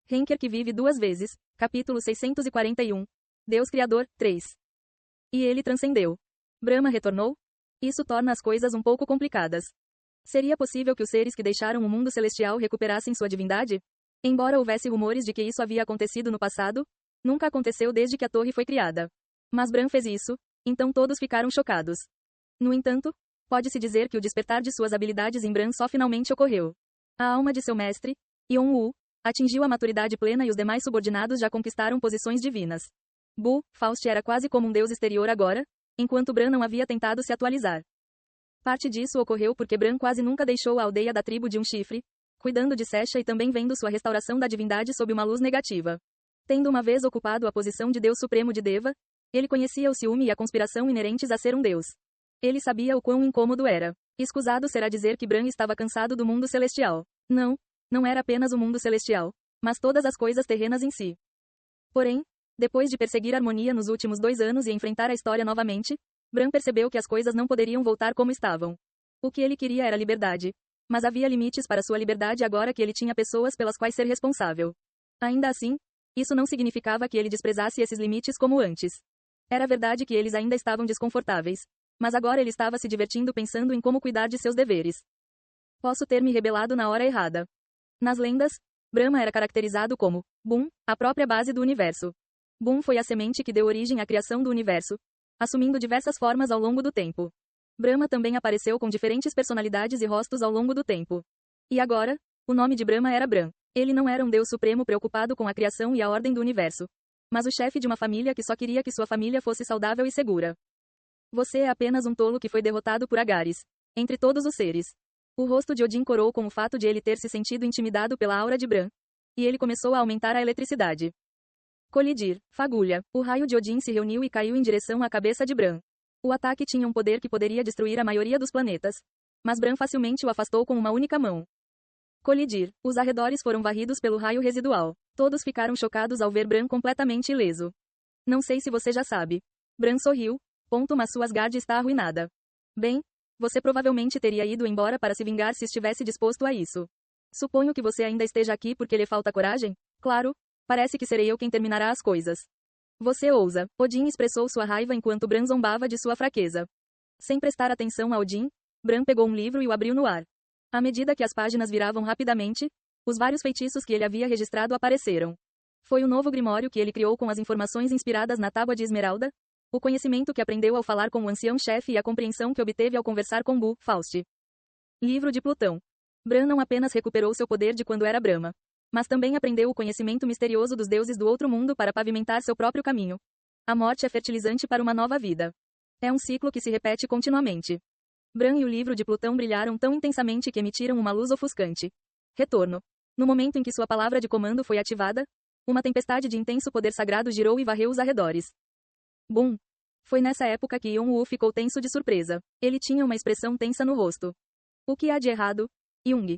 Henker que vive duas vezes, capítulo 641. Deus Criador, 3. E ele transcendeu. Brahma retornou? Isso torna as coisas um pouco complicadas. Seria possível que os seres que deixaram o mundo celestial recuperassem sua divindade? Embora houvesse rumores de que isso havia acontecido no passado, nunca aconteceu desde que a torre foi criada. Mas Bran fez isso, então todos ficaram chocados. No entanto, pode-se dizer que o despertar de suas habilidades em Bran só finalmente ocorreu. A alma de seu mestre, Yon-Woo, atingiu a maturidade plena e os demais subordinados já conquistaram posições divinas. Bu-Faust era quase como um deus exterior agora, enquanto Bran não havia tentado se atualizar. Parte disso ocorreu porque Bran quase nunca deixou a aldeia da tribo de um chifre, cuidando de Sesha e também vendo sua restauração da divindade sob uma luz negativa. Tendo uma vez ocupado a posição de Deus Supremo de Deva, ele conhecia o ciúme e a conspiração inerentes a ser um deus. Ele sabia o quão incômodo era. Escusado será dizer que Bran estava cansado do mundo celestial. Não era apenas o mundo celestial, mas todas as coisas terrenas em si. Porém, depois de perseguir a harmonia nos últimos 2 anos e enfrentar a história novamente, Bran percebeu que as coisas não poderiam voltar como estavam. O que ele queria era liberdade. Mas havia limites para sua liberdade agora que ele tinha pessoas pelas quais ser responsável. Ainda assim, isso não significava que ele desprezasse esses limites como antes. Era verdade que eles ainda estavam desconfortáveis. Mas agora ele estava se divertindo pensando em como cuidar de seus deveres. Posso ter me rebelado na hora errada. Nas lendas, Brahma era caracterizado como Bum, a própria base do universo. Bum foi a semente que deu origem à criação do universo, assumindo diversas formas ao longo do tempo. Brahma também apareceu com diferentes personalidades e rostos ao longo do tempo. E agora, o nome de Brahma era Bran. Ele não era um deus supremo preocupado com a criação e a ordem do universo, mas o chefe de uma família que só queria que sua família fosse saudável e segura. Você é apenas um tolo que foi derrotado por Agares. Entre todos os seres. O rosto de Odin corou com o fato de ele ter se sentido intimidado pela aura de Bran. E ele começou a aumentar a eletricidade. Colidir, fagulha. O raio de Odin se reuniu e caiu em direção à cabeça de Bran. O ataque tinha um poder que poderia destruir a maioria dos planetas. Mas Bran facilmente o afastou com uma única mão. Colidir. Os arredores foram varridos pelo raio residual. Todos ficaram chocados ao ver Bran completamente ileso. Não sei se você já sabe. Bran sorriu. Mas sua Asgard está arruinada. Bem, você provavelmente teria ido embora para se vingar se estivesse disposto a isso. Suponho que você ainda esteja aqui porque lhe falta coragem? Claro, parece que serei eu quem terminará as coisas. Você ousa. Odin expressou sua raiva enquanto Bran zombava de sua fraqueza. Sem prestar atenção a Odin, Bran pegou um livro e o abriu no ar. À medida que as páginas viravam rapidamente, os vários feitiços que ele havia registrado apareceram. Foi o novo grimório que ele criou com as informações inspiradas na Tábua de Esmeralda, o conhecimento que aprendeu ao falar com o ancião-chefe e a compreensão que obteve ao conversar com Bu-Faust. Livro de Plutão. Bran não apenas recuperou seu poder de quando era Brahma, mas também aprendeu o conhecimento misterioso dos deuses do outro mundo para pavimentar seu próprio caminho. A morte é fertilizante para uma nova vida. É um ciclo que se repete continuamente. Bran e o livro de Plutão brilharam tão intensamente que emitiram uma luz ofuscante. Retorno. No momento em que sua palavra de comando foi ativada, uma tempestade de intenso poder sagrado girou e varreu os arredores. Bum! Foi nessa época que Yon-Woo ficou tenso de surpresa. Ele tinha uma expressão tensa no rosto. O que há de errado? Jung.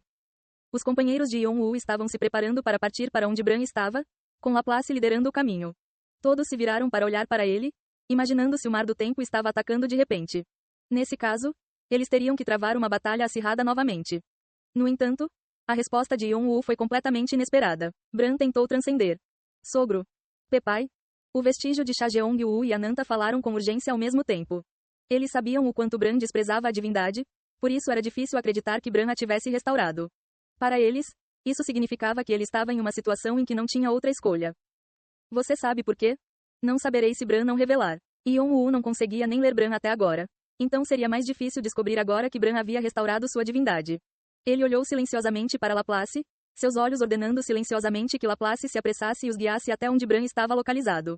Os companheiros de Yon-Woo estavam se preparando para partir para onde Bran estava, com Laplace liderando o caminho. Todos se viraram para olhar para ele, imaginando se o mar do tempo estava atacando de repente. Nesse caso, eles teriam que travar uma batalha acirrada novamente. No entanto, a resposta de Yon-Woo foi completamente inesperada. Bran tentou transcender. Sogro. Pepai. O vestígio de Chajeong-Woo e Ananta falaram com urgência ao mesmo tempo. Eles sabiam o quanto Bran desprezava a divindade, por isso era difícil acreditar que Bran a tivesse restaurado. Para eles, isso significava que ele estava em uma situação em que não tinha outra escolha. Você sabe por quê? Não saberei se Bran não revelar. Yon-Woo não conseguia nem ler Bran até agora. Então seria mais difícil descobrir agora que Bran havia restaurado sua divindade. Ele olhou silenciosamente para Laplace, seus olhos ordenando silenciosamente que Laplace se apressasse e os guiasse até onde Bran estava localizado.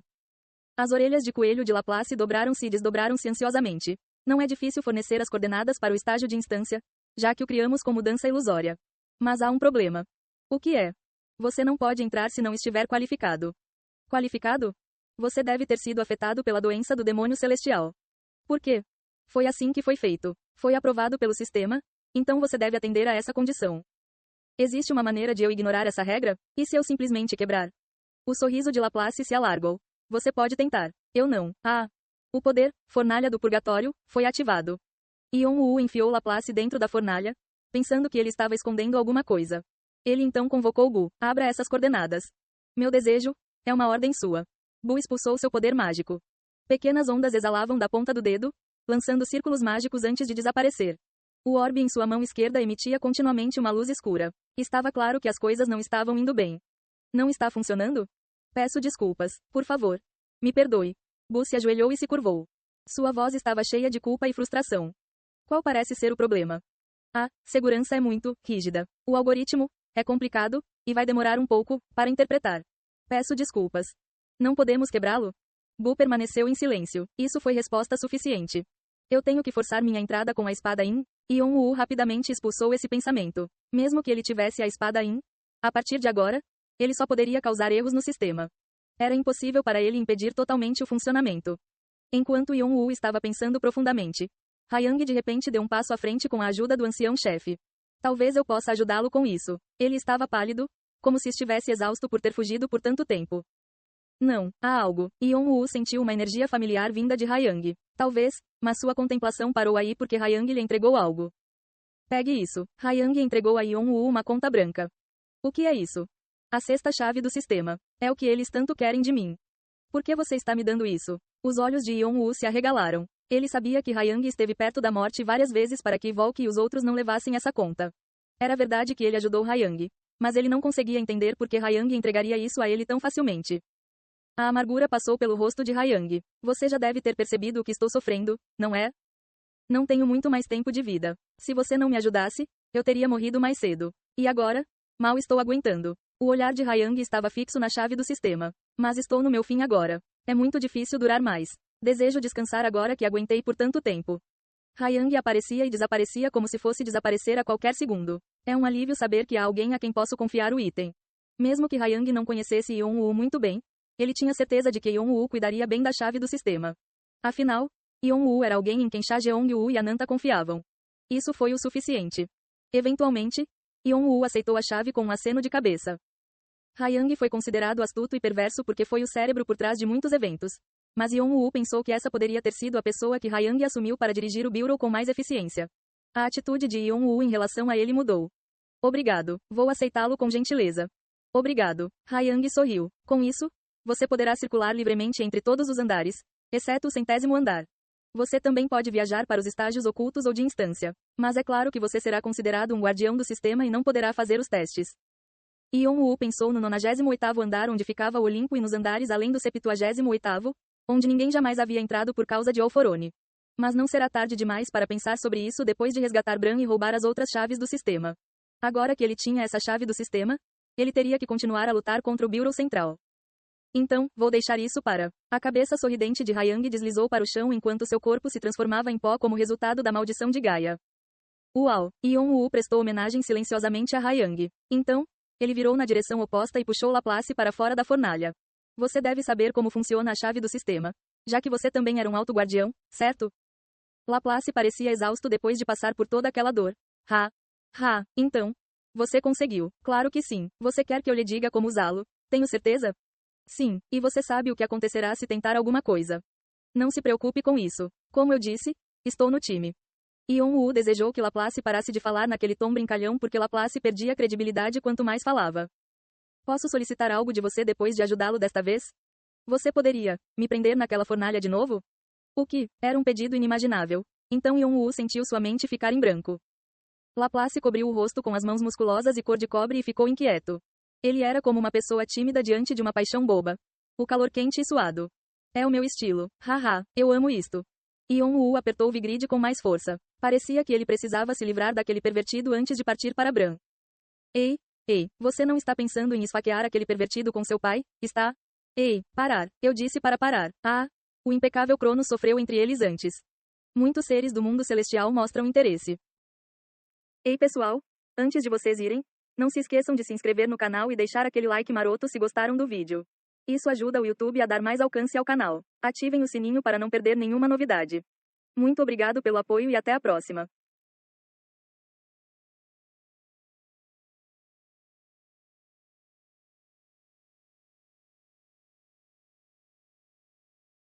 As orelhas de coelho de Laplace dobraram-se e desdobraram-se ansiosamente. Não é difícil fornecer as coordenadas para o estágio de instância, já que o criamos com mudança ilusória. Mas há um problema. O que é? Você não pode entrar se não estiver qualificado. Qualificado? Você deve ter sido afetado pela doença do demônio celestial. Por quê? Foi assim que foi feito. Foi aprovado pelo sistema, então você deve atender a essa condição. Existe uma maneira de eu ignorar essa regra? E se eu simplesmente quebrar? O sorriso de Laplace se alargou. Você pode tentar. Eu não. O poder, fornalha do purgatório, foi ativado. Yon-Woo enfiou Laplace dentro da fornalha, pensando que ele estava escondendo alguma coisa. Ele então convocou Gu. Abra essas coordenadas. Meu desejo é uma ordem sua. Bu expulsou seu poder mágico. Pequenas ondas exalavam da ponta do dedo, lançando círculos mágicos antes de desaparecer. O orbe em sua mão esquerda emitia continuamente uma luz escura. Estava claro que as coisas não estavam indo bem. Não está funcionando? Peço desculpas, por favor. Me perdoe. Bu se ajoelhou e se curvou. Sua voz estava cheia de culpa e frustração. Qual parece ser o problema? A segurança é muito rígida. O algoritmo é complicado e vai demorar um pouco para interpretar. Peço desculpas. Não podemos quebrá-lo? Bu permaneceu em silêncio. Isso foi resposta suficiente. Eu tenho que forçar minha entrada com a espada In? Yon-Woo rapidamente expulsou esse pensamento. Mesmo que ele tivesse a espada In, a partir de agora, ele só poderia causar erros no sistema. Era impossível para ele impedir totalmente o funcionamento. Enquanto Yon-Woo estava pensando profundamente, Hyang de repente deu um passo à frente com a ajuda do ancião-chefe. Talvez eu possa ajudá-lo com isso. Ele estava pálido, como se estivesse exausto por ter fugido por tanto tempo. Não, há algo. Yon-Woo sentiu uma energia familiar vinda de Hyang. Talvez, mas sua contemplação parou aí porque Hyang lhe entregou algo. Pegue isso. Hyang entregou a Yon-Woo uma conta branca. O que é isso? A sexta chave do sistema. É o que eles tanto querem de mim. Por que você está me dando isso? Os olhos de Yon-Woo se arregalaram. Ele sabia que Hyang esteve perto da morte várias vezes para que Volk e os outros não levassem essa conta. Era verdade que ele ajudou Hyang, mas ele não conseguia entender por que Hyang entregaria isso a ele tão facilmente. A amargura passou pelo rosto de Hyang. Você já deve ter percebido o que estou sofrendo, não é? Não tenho muito mais tempo de vida. Se você não me ajudasse, eu teria morrido mais cedo. E agora? Mal estou aguentando. O olhar de Hyang estava fixo na chave do sistema. Mas estou no meu fim agora. É muito difícil durar mais. Desejo descansar agora que aguentei por tanto tempo. Hyang aparecia e desaparecia como se fosse desaparecer a qualquer segundo. É um alívio saber que há alguém a quem posso confiar o item. Mesmo que Hyang não conhecesse Yon-Woo muito bem, ele tinha certeza de que Yon-Woo cuidaria bem da chave do sistema. Afinal, Yon-Woo era alguém em quem Cha Jeong-woo e Ananta confiavam. Isso foi o suficiente. Eventualmente, Yon-Woo aceitou a chave com um aceno de cabeça. Hyang foi considerado astuto e perverso porque foi o cérebro por trás de muitos eventos. Mas Yon-Woo pensou que essa poderia ter sido a pessoa que Hyang assumiu para dirigir o Bureau com mais eficiência. A atitude de Yon-Woo em relação a ele mudou. Obrigado, vou aceitá-lo com gentileza. Obrigado. Hyang sorriu. Com isso, você poderá circular livremente entre todos os andares, exceto o 100º andar. Você também pode viajar para os estágios ocultos ou de instância. Mas é claro que você será considerado um guardião do sistema e não poderá fazer os testes. Yon-Woo pensou no 98º andar onde ficava o Olimpo e nos andares além do 78º, onde ninguém jamais havia entrado por causa de Alforone. Mas não será tarde demais para pensar sobre isso depois de resgatar Bran e roubar as outras chaves do sistema. Agora que ele tinha essa chave do sistema, ele teria que continuar a lutar contra o Bureau Central. Então, vou deixar isso para. A cabeça sorridente de Hyang deslizou para o chão enquanto seu corpo se transformava em pó como resultado da maldição de Gaia. Uau! Yon-Woo prestou homenagem silenciosamente a Hyang. Então, ele virou na direção oposta e puxou Laplace para fora da fornalha. Você deve saber como funciona a chave do sistema. Já que você também era um alto guardião, certo? Laplace parecia exausto depois de passar por toda aquela dor. Então. Você conseguiu. Claro que sim. Você quer que eu lhe diga como usá-lo? Tenho certeza? Sim, e você sabe o que acontecerá se tentar alguma coisa. Não se preocupe com isso. Como eu disse, estou no time. Yon-Woo desejou que Laplace parasse de falar naquele tom brincalhão porque Laplace perdia credibilidade quanto mais falava. Posso solicitar algo de você depois de ajudá-lo desta vez? Você poderia me prender naquela fornalha de novo? O que? Era um pedido inimaginável. Então Yon-Woo sentiu sua mente ficar em branco. Laplace cobriu o rosto com as mãos musculosas e cor de cobre e ficou inquieto. Ele era como uma pessoa tímida diante de uma paixão boba. O calor quente e suado. É o meu estilo. Eu amo isto. Yon-Woo apertou Vigrid com mais força. Parecia que ele precisava se livrar daquele pervertido antes de partir para Bran. Ei, você não está pensando em esfaquear aquele pervertido com seu pai, está? Ei, parar. Eu disse para parar. O impecável Cronos sofreu entre eles antes. Muitos seres do mundo celestial mostram interesse. Ei pessoal, antes de vocês irem, não se esqueçam de se inscrever no canal e deixar aquele like maroto se gostaram do vídeo. Isso ajuda o YouTube a dar mais alcance ao canal. Ativem o sininho para não perder nenhuma novidade. Muito obrigado pelo apoio e até a próxima.